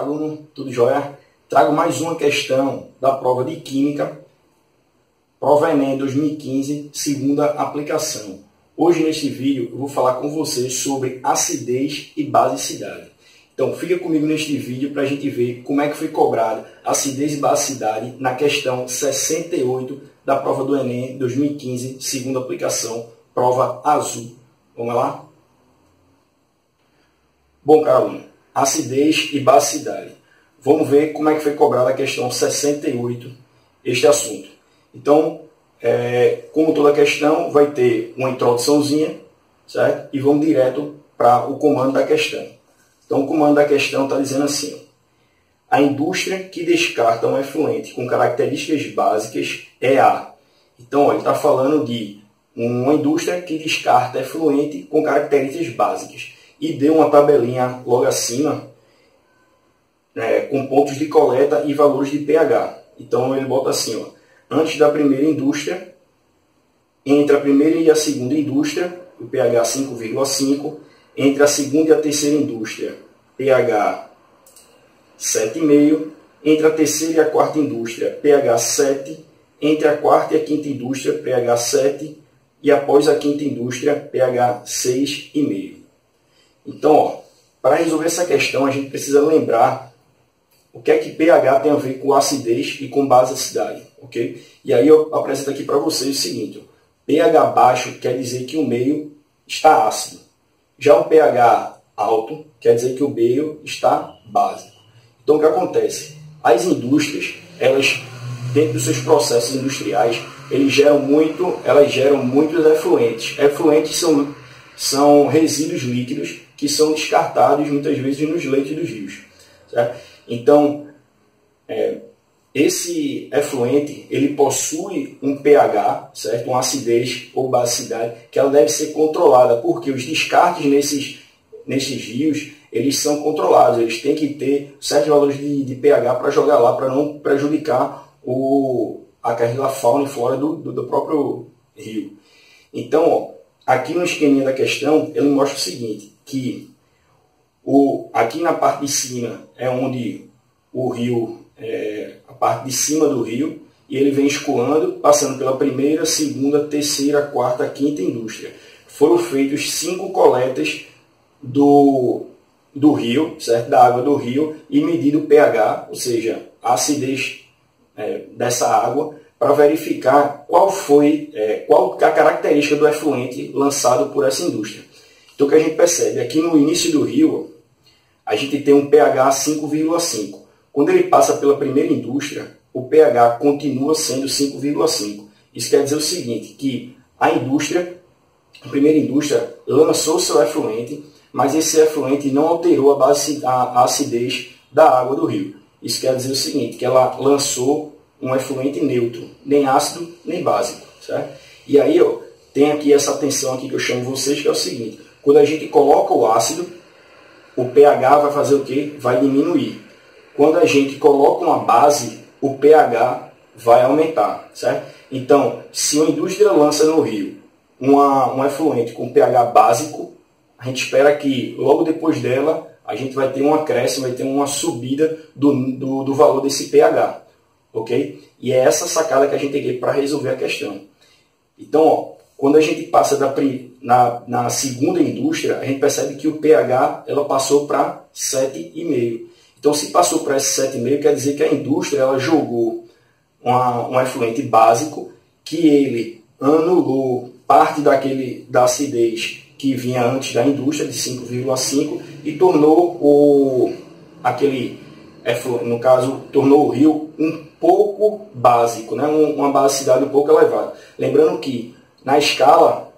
aluno, tudo jóia? Trago mais uma questão da prova de Química, prova Enem 2015, segunda aplicação. Hoje neste vídeo eu vou falar com você sobre acidez e basicidade. Então fica comigo neste vídeo para a gente ver como é que foi cobrada acidez e basicidade na questão 68 da prova do Enem 2015, segunda aplicação, prova azul. Vamos lá? Bom, caro aluno, acidez e basicidade. Vamos ver como é que foi cobrada a questão 68, este assunto. Então, como toda questão, vai ter uma introduçãozinha, certo? E vamos direto para o comando da questão. Então, o comando da questão está dizendo assim: a indústria que descarta um efluente com características básicas é a... Então, ele está falando de uma indústria que descarta efluente com características básicas. E deu uma tabelinha logo acima, com pontos de coleta e valores de pH. Então ele bota assim, ó, antes da primeira indústria, entre a primeira e a segunda indústria, o pH 5,5, entre a segunda e a terceira indústria, pH 7,5, entre a terceira e a quarta indústria, pH 7, entre a quarta e a quinta indústria, pH 7, e após a quinta indústria, pH 6,5. Então, ó, para resolver essa questão, a gente precisa lembrar o que é que pH tem a ver com acidez e com basicidade, ok? E aí eu apresento aqui para vocês o seguinte: ó, pH baixo quer dizer que o meio está ácido. Já o pH alto quer dizer que o meio está básico. Então, o que acontece? As indústrias, elas, dentro dos seus processos industriais, elas geram muitos efluentes. Efluentes são resíduos líquidos que são descartados muitas vezes nos leitos dos rios, certo? Então, esse efluente ele possui um pH, certo? Uma acidez ou basicidade que ela deve ser controlada, porque os descartes nesses rios eles são controlados, eles têm que ter certos valores de pH para jogar lá, para não prejudicar a fauna e flora do próprio rio. Então, ó, aqui no esqueminha da questão, ele mostra o seguinte, que aqui na parte de cima é onde o rio, a parte de cima do rio, e ele vem escoando, passando pela primeira, segunda, terceira, quarta, quinta indústria. Foram feitas 5 coletas do rio, certo? Da água do rio, e medido o pH, ou seja, a acidez dessa água, para verificar qual a característica do efluente lançado por essa indústria. Então, o que a gente percebe? Aqui no início do rio, a gente tem um pH 5,5. Quando ele passa pela primeira indústria, o pH continua sendo 5,5. Isso quer dizer o seguinte, que a primeira indústria, lançou seu efluente, mas esse efluente não alterou a acidez da água do rio. Isso quer dizer o seguinte, que ela lançou um efluente neutro, nem ácido, nem básico, certo? E aí, ó, tem aqui essa tensão aqui que eu chamo vocês, que é o seguinte: quando a gente coloca o ácido, o pH vai fazer o quê? Vai diminuir. Quando a gente coloca uma base, o pH vai aumentar, certo? Então, se uma indústria lança no rio um efluente com pH básico, a gente espera que logo depois dela a gente vai ter um acréscimo, vai ter uma subida do valor desse pH. Ok? E é essa sacada que a gente tem para resolver a questão. Então, ó, quando a gente passa na segunda indústria, a gente percebe que o pH ela passou para 7,5. Então, se passou para esse 7,5, quer dizer que a indústria ela jogou um efluente básico que ele anulou parte da acidez que vinha antes da indústria, de 5,5, e tornou no caso, tornou o rio um pouco básico, né? Uma basicidade um pouco elevada. Lembrando que na escala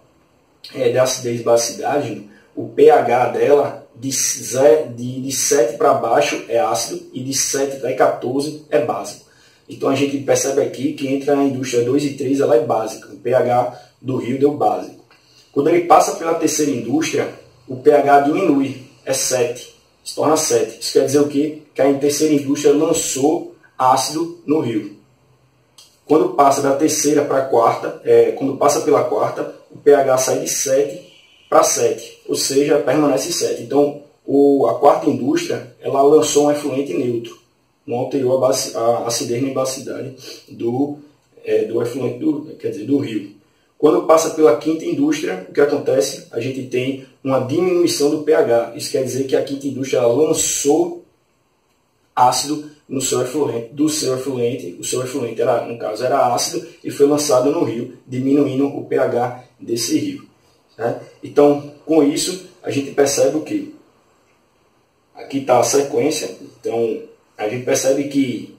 de acidez e basicidade, o pH dela de 7 para baixo é ácido e de 7 até 14 é básico. Então a gente percebe aqui que entre a indústria 2 e 3 ela é básica. O pH do rio deu básico. Quando ele passa pela terceira indústria, o pH diminui, é 7. Se torna 7. Isso quer dizer o quê? Que a terceira indústria lançou ácido no rio. Quando passa da terceira para a quarta, quando passa pela quarta, o pH sai de 7 para 7, ou seja, permanece 7. Então, a quarta indústria ela lançou um efluente neutro, não alterou a acidez nem basicidade do efluente do rio. Quando passa pela quinta indústria, o que acontece? A gente tem uma diminuição do pH. Isso quer dizer que a quinta indústria ela lançou ácido no seu efluente, o seu efluente no caso era ácido e foi lançado no rio, diminuindo o pH desse rio. Certo? Então, com isso, a gente percebe o quê? Aqui está a sequência, então a gente percebe que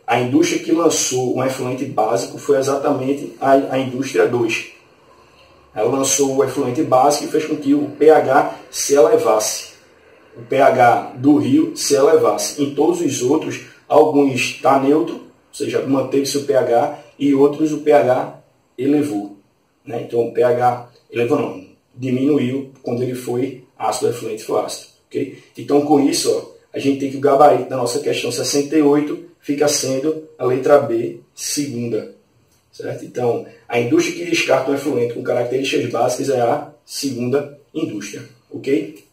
a indústria que lançou um efluente básico foi exatamente a indústria 2. Ela lançou o efluente básico e fez com que o pH se elevasse. O pH do rio se elevasse. Em todos os outros, alguns está neutro, ou seja, manteve seu pH, e outros o pH elevou. Né? Então o pH elevou não, diminuiu quando ele foi ácido, efluente foi ácido. Okay? Então com isso, ó, a gente tem que o gabarito da nossa questão 68 fica sendo a letra B, segunda. Certo? Então, a indústria que descarta um efluente com características básicas é a segunda indústria. Ok?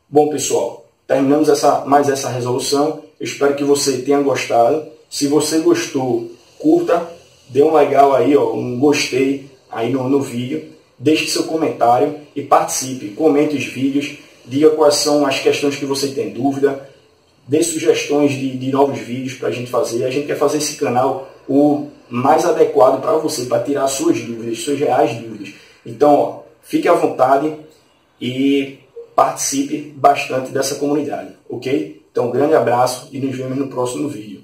Bom, pessoal, terminamos mais essa resolução. Eu espero que você tenha gostado. Se você gostou, curta, dê um legal aí, ó, um gostei aí no vídeo. Deixe seu comentário e participe. Comente os vídeos, diga quais são as questões que você tem dúvida. Dê sugestões de novos vídeos para a gente fazer. A gente quer fazer esse canal o mais adequado para você, para tirar suas dúvidas, suas reais dúvidas. Então, ó, fique à vontade e participe bastante dessa comunidade, ok? Então, um grande abraço e nos vemos no próximo vídeo.